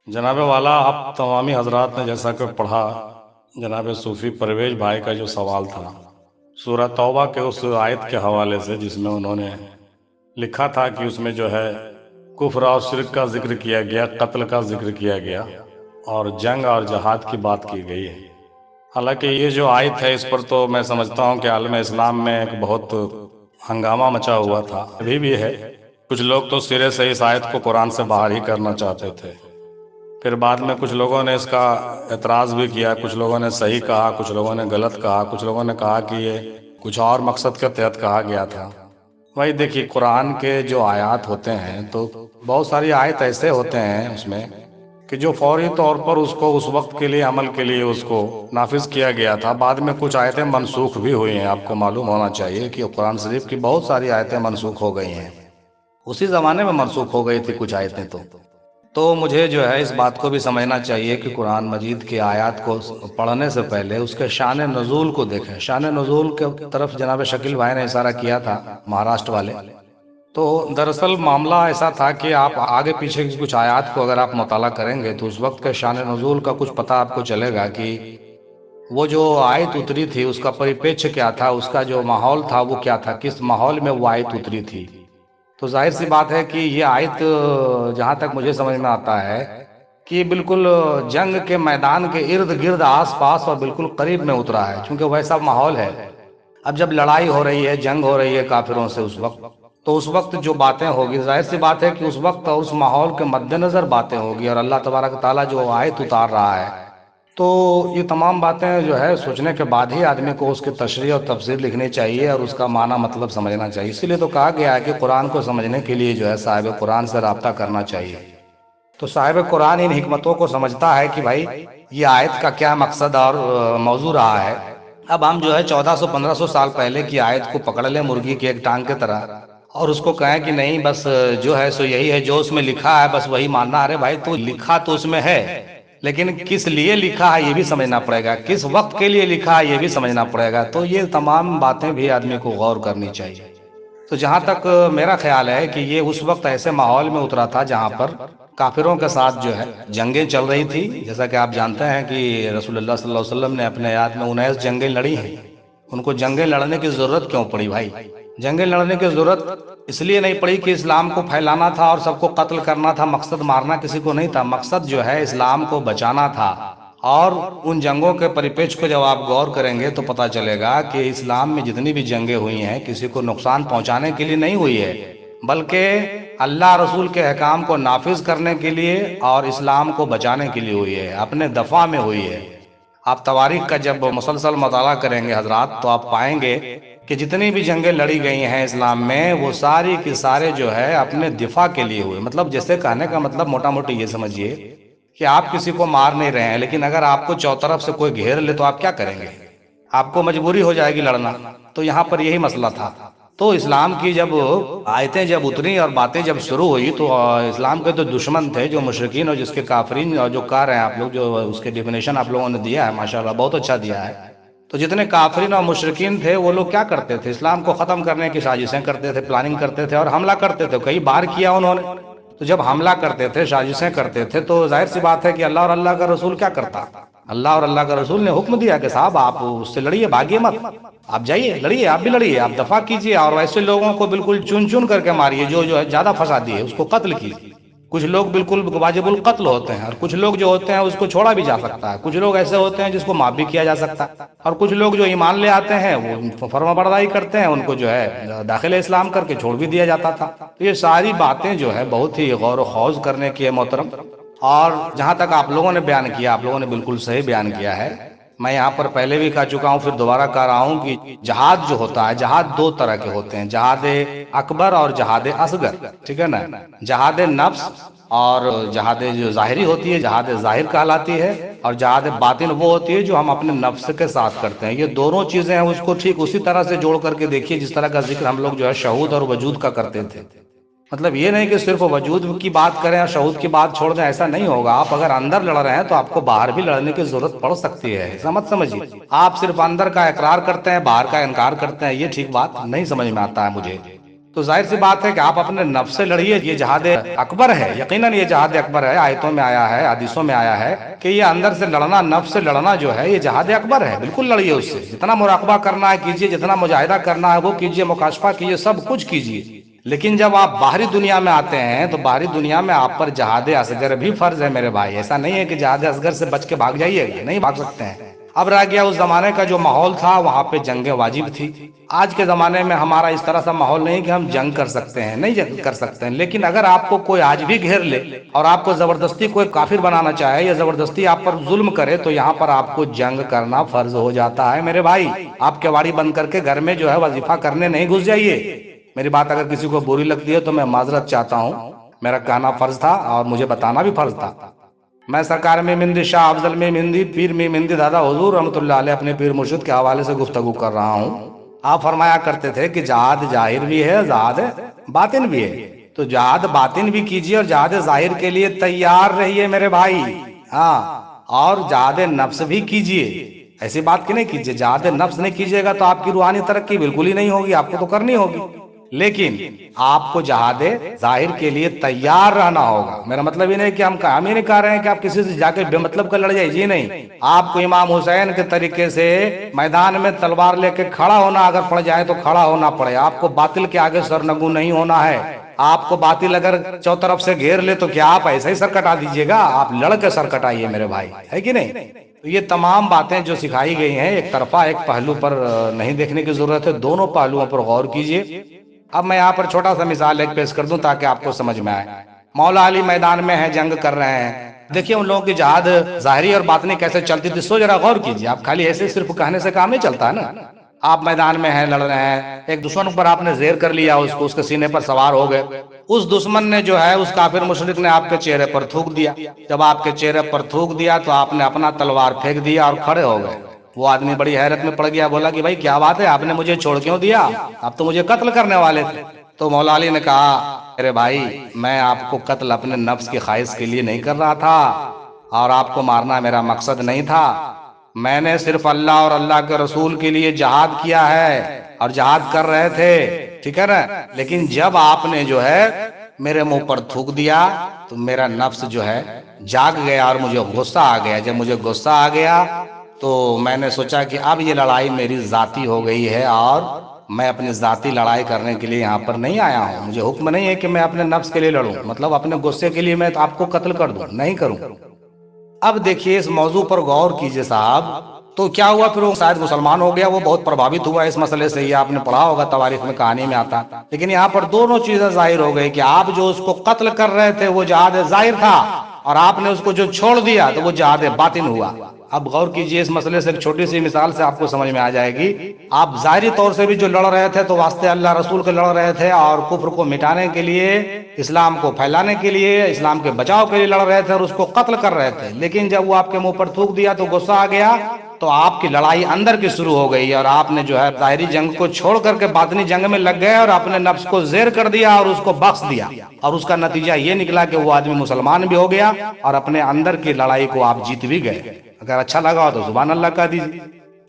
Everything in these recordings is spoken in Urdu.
جناب والا، اب تمامی حضرات نے جیسا کہ پڑھا، جناب صوفی پرویز بھائی کا جو سوال تھا سورہ توبہ کے اس آیت کے حوالے سے، جس میں انہوں نے لکھا تھا کہ اس میں جو ہے کفر اور شرک کا ذکر کیا گیا، قتل کا ذکر کیا گیا اور جنگ اور جہاد کی بات کی گئی ہے۔ حالانکہ یہ جو آیت ہے، اس پر تو میں سمجھتا ہوں کہ عالم اسلام میں ایک بہت ہنگامہ مچا ہوا تھا، ابھی بھی ہے۔ کچھ لوگ تو سرے سے اس آیت کو قرآن سے باہر ہی کرنا چاہتے تھے، پھر بعد میں کچھ لوگوں نے اس کا اعتراض بھی کیا، کچھ لوگوں نے صحیح کہا، کچھ لوگوں نے غلط کہا، کچھ لوگوں نے کہا کہ یہ کچھ اور مقصد کے تحت کہا گیا تھا۔ بھائی دیکھیے، قرآن کے جو آیات ہوتے ہیں تو بہت ساری آیت ایسے ہوتے ہیں اس میں کہ جو فوری طور پر اس کو اس وقت کے لیے عمل کے لیے اس کو نافذ کیا گیا تھا۔ بعد میں کچھ آیتیں منسوخ بھی ہوئی ہیں، آپ کو معلوم ہونا چاہیے کہ قرآن شریف کی بہت ساری آیتیں منسوخ ہو گئی ہیں، اسی زمانے میں منسوخ ہو گئی تھی کچھ آیتیں۔ تو مجھے جو ہے اس بات کو بھی سمجھنا چاہیے کہ قرآن مجید کی آیات کو پڑھنے سے پہلے اس کے شان نزول کو دیکھیں۔ شان نزول کے طرف جناب شکیل بھائی نے اشارہ کیا تھا، مہاراشٹر والے۔ تو دراصل معاملہ ایسا تھا کہ آپ آگے پیچھے کی کچھ آیات کو اگر آپ مطالعہ کریں گے تو اس وقت کے شان نزول کا کچھ پتہ آپ کو چلے گا کہ وہ جو آیت اتری تھی اس کا پریپیچھ کیا تھا، اس کا جو ماحول تھا وہ کیا تھا، کس ماحول میں وہ آیت اتری تھی۔ تو ظاہر سی بات ہے کہ یہ آیت جہاں تک مجھے سمجھ میں آتا ہے کہ بالکل جنگ کے میدان کے ارد گرد آس پاس اور بالکل قریب میں اترا ہے، چونکہ ویسا ماحول ہے۔ اب جب لڑائی ہو رہی ہے، جنگ ہو رہی ہے کافروں سے اس وقت، تو اس وقت جو باتیں ہوگی ظاہر سی بات ہے کہ اس وقت اور اس ماحول کے مد نظر باتیں ہوگی، اور اللہ تبارک تعالیٰ جو آیت اتار رہا ہے، تو یہ تمام باتیں جو ہے سوچنے کے بعد ہی آدمی کو اس کی تشریح اور تفسیر لکھنی چاہیے اور اس کا معنی مطلب سمجھنا چاہیے۔ اسی لیے تو کہا گیا ہے کہ قرآن کو سمجھنے کے لیے جو ہے صاحب قرآن سے رابطہ کرنا چاہیے۔ تو صاحب قرآن ان حکمتوں کو سمجھتا ہے کہ بھائی یہ آیت کا کیا مقصد اور موضوع رہا ہے۔ اب ہم جو ہے 1400-1500 سال پہلے کی آیت کو پکڑ لیں مرغی کی ایک ٹانگ کی طرح، اور اس کو کہیں کہ نہیں بس جو ہے سو یہی ہے جو اس میں لکھا ہے، بس وہی ماننا۔ ارے بھائی، تو لکھا تو اس میں ہے، لیکن کس لیے لکھا ہے یہ بھی سمجھنا پڑے گا، کس وقت کے لیے لکھا ہے یہ بھی سمجھنا پڑے گا۔ تو یہ تمام باتیں بھی آدمی کو غور کرنی چاہیے۔ تو جہاں تک میرا خیال ہے کہ یہ اس وقت ایسے ماحول میں اترا تھا جہاں پر کافروں کے ساتھ جو ہے جنگیں چل رہی تھی۔ جیسا کہ آپ جانتے ہیں کہ رسول اللہ صلی اللہ علیہ وسلم نے اپنے حیات میں 19 جنگیں لڑی ہیں۔ ان کو جنگیں لڑنے کی ضرورت کیوں پڑی بھائی؟ جنگیں لڑنے کی ضرورت اس لیے نہیں پڑی کہ اسلام کو پھیلانا تھا اور سب کو قتل کرنا تھا، مقصد مارنا کسی کو نہیں تھا، مقصد جو ہے اسلام کو بچانا تھا۔ اور ان جنگوں کے پریپیچ کو جب آپ غور کریں گے تو پتہ چلے گا کہ اسلام میں جتنی بھی جنگیں ہوئی ہیں کسی کو نقصان پہنچانے کے لیے نہیں ہوئی ہے، بلکہ اللہ رسول کے احکام کو نافذ کرنے کے لیے اور اسلام کو بچانے کے لیے ہوئی ہے، اپنے دفاع میں ہوئی ہے۔ آپ تواریخ کا جب مسلسل مطالعہ کریں گے حضرات تو آپ پائیں گے کہ جتنی بھی جنگیں لڑی گئی ہیں اسلام میں وہ ساری کی سارے جو ہے اپنے دفاع کے لیے ہوئے۔ مطلب جیسے کہنے کا مطلب موٹا موٹی یہ سمجھیے کہ آپ کسی کو مار نہیں رہے ہیں، لیکن اگر آپ کو چوطرف سے کوئی گھیر لے تو آپ کیا کریں گے؟ آپ کو مجبوری ہو جائے گی لڑنا۔ تو یہاں پر یہی مسئلہ تھا۔ تو اسلام کی جب آیتیں جب اتری اور باتیں جب شروع ہوئی تو اسلام کے تو دشمن تھے جو مشرکین اور جس کے کافرین اور جو کہہ رہے ہیں آپ لوگ، جو اس کے ڈیفینیشن آپ لوگوں نے دیا ہے ماشاءاللہ بہت اچھا دیا ہے۔ تو جتنے کافرین اور مشرکین تھے وہ لوگ کیا کرتے تھے؟ اسلام کو ختم کرنے کی سازشیں کرتے تھے، پلاننگ کرتے تھے اور حملہ کرتے تھے۔ کئی بار کیا انہوں نے۔ تو جب حملہ کرتے تھے، سازشیں کرتے تھے، تو ظاہر سی بات ہے کہ اللہ اور اللہ کا رسول کیا کرتا؟ اللہ اور اللہ کا رسول نے حکم دیا کہ صاحب آپ اس سے لڑیے، بھاگیے مت، آپ جائیے لڑیے، آپ بھی لڑیے، آپ دفاع کیجیے، اور ویسے لوگوں کو بالکل چن چن کر کے ماریے جو ہے زیادہ فسادی ہے اس کو قتل کیجیے۔ کچھ لوگ بالکل واجب القتل ہوتے ہیں، اور کچھ لوگ جو ہوتے ہیں اس کو چھوڑا بھی جا سکتا ہے، کچھ لوگ ایسے ہوتے ہیں جس کو معاف بھی کیا جا سکتا ہے، اور کچھ لوگ جو ایمان لے آتے ہیں وہ فرما برداری کرتے ہیں، ان کو جو ہے داخل اسلام کر کے چھوڑ بھی دیا جاتا تھا۔ تو یہ ساری باتیں جو ہے بہت ہی غور و خوض کرنے کی ہے محترم۔ اور جہاں تک آپ لوگوں نے بیان کیا، آپ لوگوں نے بالکل صحیح بیان کیا ہے۔ میں یہاں پر پہلے بھی کہہ چکا ہوں، پھر دوبارہ کہہ رہا ہوں کہ جہاد جو ہوتا ہے، جہاد دو طرح کے ہوتے ہیں، جہاد اکبر اور جہاد اصغر، ٹھیک ہے نا؟ جہاد نفس اور جہاد جو ظاہری ہوتی ہے جہاد ظاہر کہلاتی ہے، اور جہاد باطن وہ ہوتی ہے جو ہم اپنے نفس کے ساتھ کرتے ہیں۔ یہ دونوں چیزیں ہیں، اس کو ٹھیک اسی طرح سے جوڑ کر کے دیکھیے جس طرح کا ذکر ہم لوگ جو ہے شہود اور وجود کا کرتے تھے۔ مطلب یہ نہیں کہ صرف وجود کی بات کریں اور شہود کی بات چھوڑ دیں، ایسا نہیں ہوگا۔ آپ اگر اندر لڑ رہے ہیں تو آپ کو باہر بھی لڑنے کی ضرورت پڑ سکتی ہے، ایسا مت سمجھیے آپ صرف اندر کا اقرار کرتے ہیں باہر کا انکار کرتے ہیں، یہ ٹھیک بات نہیں سمجھ میں آتا ہے مجھے۔ تو ظاہر سی بات ہے کہ آپ اپنے نفس سے لڑیے، یہ جہاد اکبر ہے، یقیناً یہ جہاد اکبر ہے، آیتوں میں آیا ہے، حدیثوں میں آیا ہے کہ یہ اندر سے لڑنا، نفس سے لڑنا جو ہے یہ جہاد اکبر ہے، بالکل لڑیے اس سے، جتنا مراقبہ کرنا ہے کیجیے، جتنا مجاہدہ کرنا ہے وہ کیجیے، مکاشفہ کیجیے، سب کچھ کیجیے۔ لیکن جب آپ باہری دنیا میں آتے ہیں تو باہری دنیا میں آپ پر جہاد اصغر بھی فرض ہے میرے بھائی، ایسا نہیں ہے کہ جہاد اصغر سے بچ کے بھاگ جائیے گا، نہیں بھاگ سکتے ہیں۔ اب رہ گیا اس زمانے کا جو ماحول تھا، وہاں پہ جنگیں واجب تھی۔ آج کے زمانے میں ہمارا اس طرح سا ماحول نہیں کہ ہم جنگ کر سکتے ہیں، نہیں جنگ کر سکتے ہیں، لیکن اگر آپ کو کوئی آج بھی گھیر لے اور آپ کو زبردستی کوئی کافر بنانا چاہے یا زبردستی آپ پر ظلم کرے تو یہاں پر آپ کو جنگ کرنا فرض ہو جاتا ہے میرے بھائی۔ آپ کیواڑی بند کر کے گھر میں جو ہے وظیفہ کرنے نہیں گھس جائیے۔ میری بات اگر کسی کو بری لگتی ہے تو میں معذرت چاہتا ہوں، میرا کہنا فرض تھا اور مجھے بتانا بھی فرض تھا۔ میں سرکار میں مندی شاہ افضل میں مندی پیر میں مندی دادا حضور رحمۃ اللہ علیہ اپنے پیر مرشد کے حوالے سے گفتگو کر رہا ہوں۔ آپ فرمایا کرتے تھے کہ جہاد ظاہر بھی ہے، جہاد باطن بھی ہے، تو جہاد باطن بھی کیجیے اور جہاد ظاہر کے لیے تیار رہیے میرے بھائی، ہاں، اور جہاد نفس بھی کیجیے۔ ایسی بات کی نہیں کیجیے، جہاد نفس نہیں کیجیے گا تو آپ کی روحانی ترقی بالکل ہی نہیں ہوگی، آپ کو تو کرنی ہوگی، لیکن آپ کو جہاد ظاہر کے لیے تیار رہنا ہوگا۔ میرا مطلب یہ نہیں کہ ہم یہ نہیں کہہ رہے ہیں کہ آپ کسی سے جا کے بے مطلب کا لڑ جائے، جی نہیں، آپ کو امام حسین کے طریقے سے میدان میں تلوار لے کے کھڑا ہونا اگر پڑ جائے تو کھڑا ہونا پڑے، آپ کو باطل کے آگے سرنگو نہیں ہونا ہے۔ آپ کو باطل اگر چوطرف سے گھیر لے تو کیا آپ ایسے ہی سر کٹا دیجیے گا؟ آپ لڑ کے سر کٹائیے میرے بھائی، ہے کہ نہیں؟ تو یہ تمام باتیں جو سکھائی گئی ہیں ایک طرفہ ایک پہلو پر نہیں دیکھنے کی ضرورت ہے، دونوں پہلوؤں پر غور کیجیے۔ اب میں یہاں پر چھوٹا سا مثال ایک پیش کر دوں تاکہ آپ کو سمجھ میں آئے۔ مولا علی میدان میں ہیں، جنگ کر رہے ہیں، دیکھیے ان لوگوں کی جہاد ظاہری اور باطنی کیسے چلتی تھی، سو ذرا غور کیجیے۔ آپ خالی ایسے صرف کہنے سے کام نہیں چلتا ہے نا۔ آپ میدان میں ہیں، لڑ رہے ہیں، ایک دشمن پر آپ نے زیر کر لیا، اس کو اس کے سینے پر سوار ہو گئے، اس دشمن نے جو ہے اس کافر مشرک نے آپ کے چہرے پر تھوک دیا، جب آپ کے چہرے پر تھوک دیا تو آپ نے اپنا تلوار پھینک دیا اور کھڑے ہو گئے۔ وہ آدمی بڑی حیرت میں پڑ گیا، بولا کہ بھائی کیا بات ہے، آپ نے مجھے چھوڑ کیوں دیا؟ آپ تو مجھے قتل کرنے والے تھے۔ تو مولا علی نے کہا، ارے بھائی میں آپ کو قتل اپنے نفس کی خواہش کے لیے نہیں کر رہا تھا اور آپ کو مارنا میرا مقصد نہیں تھا، میں نے صرف اللہ اور اللہ کے رسول کے لیے جہاد کیا ہے اور جہاد کر رہے تھے، ٹھیک ہے نا؟ لیکن جب آپ نے جو ہے میرے منہ پر تھوک دیا تو میرا نفس جو ہے جاگ گیا اور مجھے غصہ آ گیا۔ جب مجھے غصہ آ گیا تو میں نے سوچا کہ اب یہ لڑائی میری ذاتی ہو گئی ہے اور میں اپنی ذاتی لڑائی کرنے کے لیے یہاں پر نہیں آیا ہوں، مجھے حکم نہیں ہے کہ میں اپنے نفس کے لیے لڑوں، مطلب اپنے غصے کے لیے میں آپ کو قتل کر دوں، نہیں کروں۔ اب دیکھیے اس موضوع پر غور کیجئے صاحب، تو کیا ہوا پھر وہ شاید مسلمان ہو گیا، وہ بہت پربھاوت ہوا اس مسئلے سے، یہ آپ نے پڑھا ہوگا تواریخ میں، کہانی میں آتا۔ لیکن یہاں پر دونوں چیزیں ظاہر ہو گئی کہ آپ جو اس کو قتل کر رہے تھے وہ جہاد ظاہر تھا اور آپ نے اس کو جو چھوڑ دیا تو وہ جہاد باطن ہوا۔ اب غور کیجئے اس مسئلے سے، ایک چھوٹی سی مثال سے آپ کو سمجھ میں آ جائے گی۔ آپ ظاہری طور سے بھی جو لڑ رہے تھے تو واسطے اللہ رسول کے لڑ رہے تھے اور کفر کو مٹانے کے لیے، اسلام کو پھیلانے کے لیے، اسلام کے بچاؤ کے لیے لڑ رہے تھے اور اس کو قتل کر رہے تھے، لیکن جب وہ آپ کے منہ پر تھوک دیا تو غصہ آ گیا تو آپ کی لڑائی اندر کی شروع ہو گئی اور آپ نے جو ہے ظاہری جنگ کو چھوڑ کر کے باطنی جنگ میں لگ گئے اور اپنے نفس کو زیر کر دیا اور اس کو بخش دیا، اور اس کا نتیجہ یہ نکلا کہ وہ آدمی مسلمان بھی ہو گیا اور اپنے اندر کی لڑائی کو آپ جیت بھی گئے۔ اگر اچھا لگا ہو تو سبحان اللہ کہہ دیجیے۔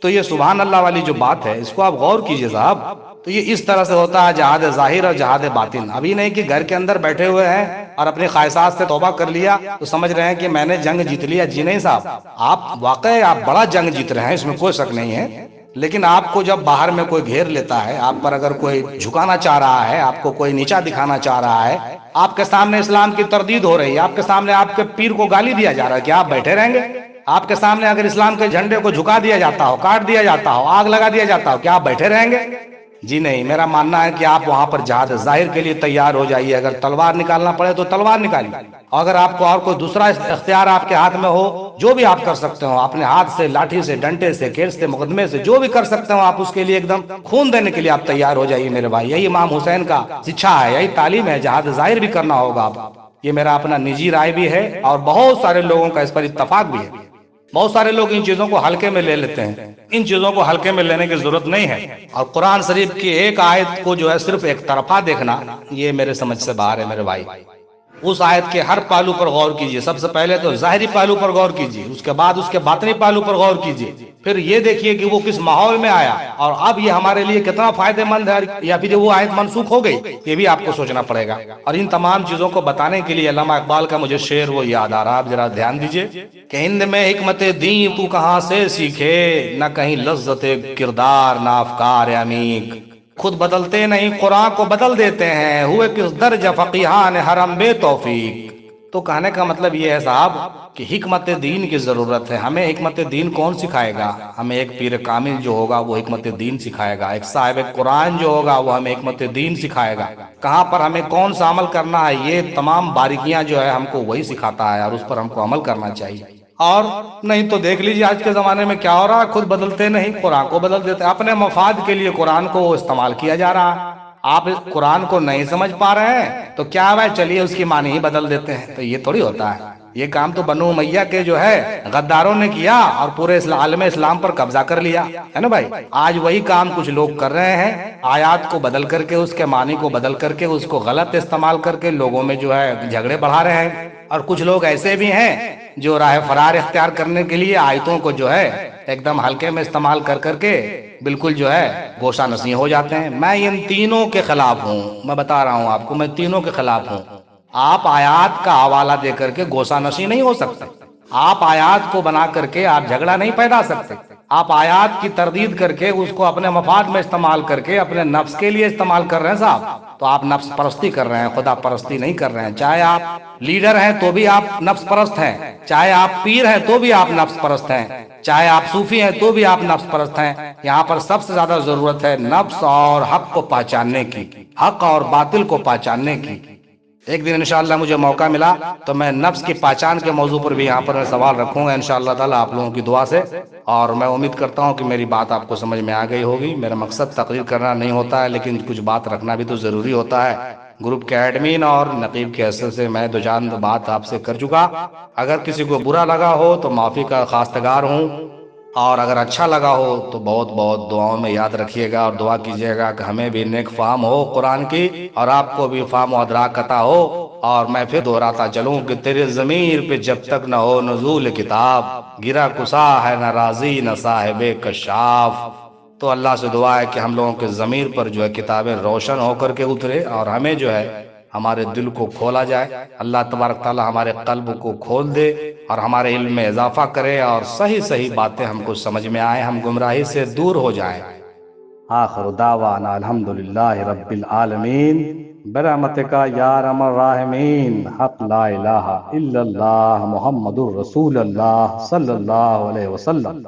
تو یہ سبحان اللہ والی جو بات ہے اس کو آپ غور کیجئے صاحب، تو یہ اس طرح سے ہوتا ہے جہاد ظاہر اور جہاد باطن۔ ابھی نہیں کہ گھر کے اندر بیٹھے ہوئے ہیں اور اپنی خواہشات سے توبہ کر لیا تو سمجھ رہے ہیں کہ میں نے جنگ جیت لیا، جی نہیں صاحب، آپ واقعی آپ بڑا جنگ جیت رہے ہیں، اس میں کوئی شک نہیں ہے، لیکن آپ کو جب باہر میں کوئی گھیر لیتا ہے، آپ پر اگر کوئی جھکانا چاہ رہا ہے، آپ کو کوئی نیچا دکھانا چاہ رہا ہے، آپ کے سامنے اسلام کی تردید ہو رہی ہے، آپ کے سامنے آپ کے پیر کو گالی دیا جا رہا ہے، کیا آپ بیٹھے رہیں گے؟ آپ کے سامنے اگر اسلام کے جھنڈے کو جھکا دیا جاتا ہو، کاٹ دیا جاتا ہو، آگ لگا دیا جاتا ہو، کیا آپ بیٹھے رہیں گے؟ جی نہیں، میرا ماننا ہے کہ آپ وہاں پر جہاد ظاہر کے لیے تیار ہو جائیے، اگر تلوار نکالنا پڑے تو تلوار نکالیے، اگر آپ کو اور کوئی دوسرا اختیار آپ کے ہاتھ میں ہو، جو بھی آپ کر سکتے ہو، اپنے ہاتھ سے، لاٹھی سے، ڈنڈے سے، کیس سے، مقدمے سے، جو بھی کر سکتے ہو آپ اس کے لیے ایک دم خون دینے کے لیے آپ تیار ہو جائیے میرے بھائی۔ یہی امام حسین کا شکھا ہے، یہی تعلیم ہے، جہاد ظاہر بھی کرنا ہوگا آپ۔ یہ میرا اپنا نجی رائے بھی ہے اور بہت سارے لوگوں کا اس پر اتفاق بھی ہے۔ بہت سارے لوگ ان چیزوں کو ہلکے میں لے لیتے ہیں، ان چیزوں کو ہلکے میں لینے کی ضرورت نہیں ہے، اور قرآن شریف کی ایک آیت کو جو ہے صرف ایک طرفہ دیکھنا یہ میرے سمجھ سے باہر ہے میرے بھائی۔ اس آیت کے ہر پہلو پر غور کیجئے. سب سے پہلے تو ظاہری پہلو پر غور کیجئے، اس کے بعد اس کے باطنی پہلو پر غور کیجئے، پھر یہ دیکھیے کہ وہ کس ماحول میں آیا اور اب یہ ہمارے لیے کتنا فائدہ مند ہے، یا پھر وہ آیت منسوخ ہو گئی، یہ بھی آپ کو سوچنا پڑے گا. اور ان تمام چیزوں کو بتانے کے لیے علامہ اقبال کا مجھے شعر وہ یاد آ رہا، آپ ذرا دھیان دیجئے کہ ہند میں حکمت دین تو کہاں سے سیکھے، نہ کہیں لذت کردار نہ افکار عمیق. خود بدلتے نہیں قرآن کو بدل دیتے ہیں، ہوئے کس درجہ فقیہان حرم بے توفیق. تو کہنے کا مطلب یہ ہے صاحب کہ حکمت دین کی ضرورت ہے. ہمیں حکمت دین کون سکھائے گا؟ ہمیں ایک پیر کامل جو ہوگا وہ حکمت دین سکھائے گا، ایک صاحب قرآن جو ہوگا وہ ہمیں حکمت دین سکھائے گا. کہاں پر ہمیں کون سا عمل کرنا ہے، یہ تمام باریکیاں جو ہے ہم کو وہی سکھاتا ہے اور اس پر ہم کو عمل کرنا چاہیے. اور نہیں تو دیکھ لیجیے آج کے زمانے میں کیا ہو رہا ہے، خود بدلتے نہیں قرآن کو بدل دیتے، اپنے مفاد کے لیے قرآن کو استعمال کیا جا رہا ہے. آپ قرآن کو نہیں سمجھ پا رہے ہیں تو کیا ہے، چلیے اس کی معنی ہی بدل دیتے ہیں. تو یہ تھوڑی ہوتا ہے. یہ کام تو بنو امیہ کے جو ہے غداروں نے کیا اور پورے عالم اسلام پر قبضہ کر لیا ہے نا بھائی. آج وہی کام کچھ لوگ کر رہے ہیں، آیات کو بدل کر کے، اس کے معنی کو بدل کر کے، اس کو غلط استعمال کر کے لوگوں میں جو ہے جھگڑے بڑھا رہے ہیں. اور کچھ لوگ ایسے بھی ہیں جو راہ فرار اختیار کرنے کے لیے آیتوں کو جو ہے ایک دم ہلکے میں استعمال کر کر کے بالکل جو ہے گوشہ نشیں ہو جاتے ہیں. میں ان تینوں کے خلاف ہوں، میں بتا رہا ہوں آپ کو، میں تینوں کے خلاف ہوں. آپ آیات کا حوالہ دے کر کے گوشہ نشیں نہیں ہو سکتے. آپ آیات کو بنا کر کے آپ جھگڑا نہیں پیدا سکتے. آپ آیات کی تردید کر کے اس کو اپنے مفاد میں استعمال کر کے اپنے نفس کے لیے استعمال کر رہے ہیں صاحب، تو آپ نفس پرستی کر رہے ہیں، خدا پرستی نہیں کر رہے ہیں. چاہے آپ لیڈر ہیں تو بھی آپ نفس پرست ہیں، چاہے آپ پیر ہیں تو بھی آپ نفس پرست ہیں، چاہے آپ صوفی ہیں تو بھی آپ نفس پرست ہیں. یہاں پر سب سے زیادہ ضرورت ہے نفس اور حق کو پہچاننے کی، حق اور باطل کو پہچاننے کی. ایک دن انشاءاللہ مجھے موقع ملا تو میں نفس کی پہچان کے موضوع پر بھی یہاں پر سوال رکھوں گا انشاءاللہ تعالی آپ لوگوں کی دعا سے. اور میں امید کرتا ہوں کہ میری بات آپ کو سمجھ میں آ گئی ہوگی. میرا مقصد تقریر کرنا نہیں ہوتا ہے، لیکن کچھ بات رکھنا بھی تو ضروری ہوتا ہے. گروپ کے ایڈمن اور نقیب کے حیثیت سے میں دو چاند بات آپ سے کر چکا. اگر کسی کو برا لگا ہو تو معافی کا خواستگار ہوں، اور اگر اچھا لگا ہو تو بہت بہت دعاؤں میں یاد رکھیے گا اور دعا کیجیے گا کہ ہمیں بھی نیک فہم ہو قرآن کی اور آپ کو بھی فہم و ادراک عطا ہو. اور میں پھر دہراتا چلوں کہ تیرے ضمیر پہ جب تک نہ ہو نزول کتاب، گرا کسا ہے نہ راضی نہ صاحب کشاف. تو اللہ سے دعا ہے کہ ہم لوگوں کے ضمیر پر جو ہے کتابیں روشن ہو کر کے اترے اور ہمیں جو ہے ہمارے دل کو کھولا جائے. اللہ تبارک تعالی ہمارے قلب کو کھول دے اور ہمارے علم میں اضافہ کرے اور صحیح صحیح باتیں ہم کو سمجھ میں آئیں، ہم گمراہی سے دور ہو جائیں. آخر دعوانا الحمدللہ رب العالمین برحمتک یا ارحم الراحمین. حق لا الہ الا اللہ محمد الرسول اللہ صلی اللہ علیہ وسلم.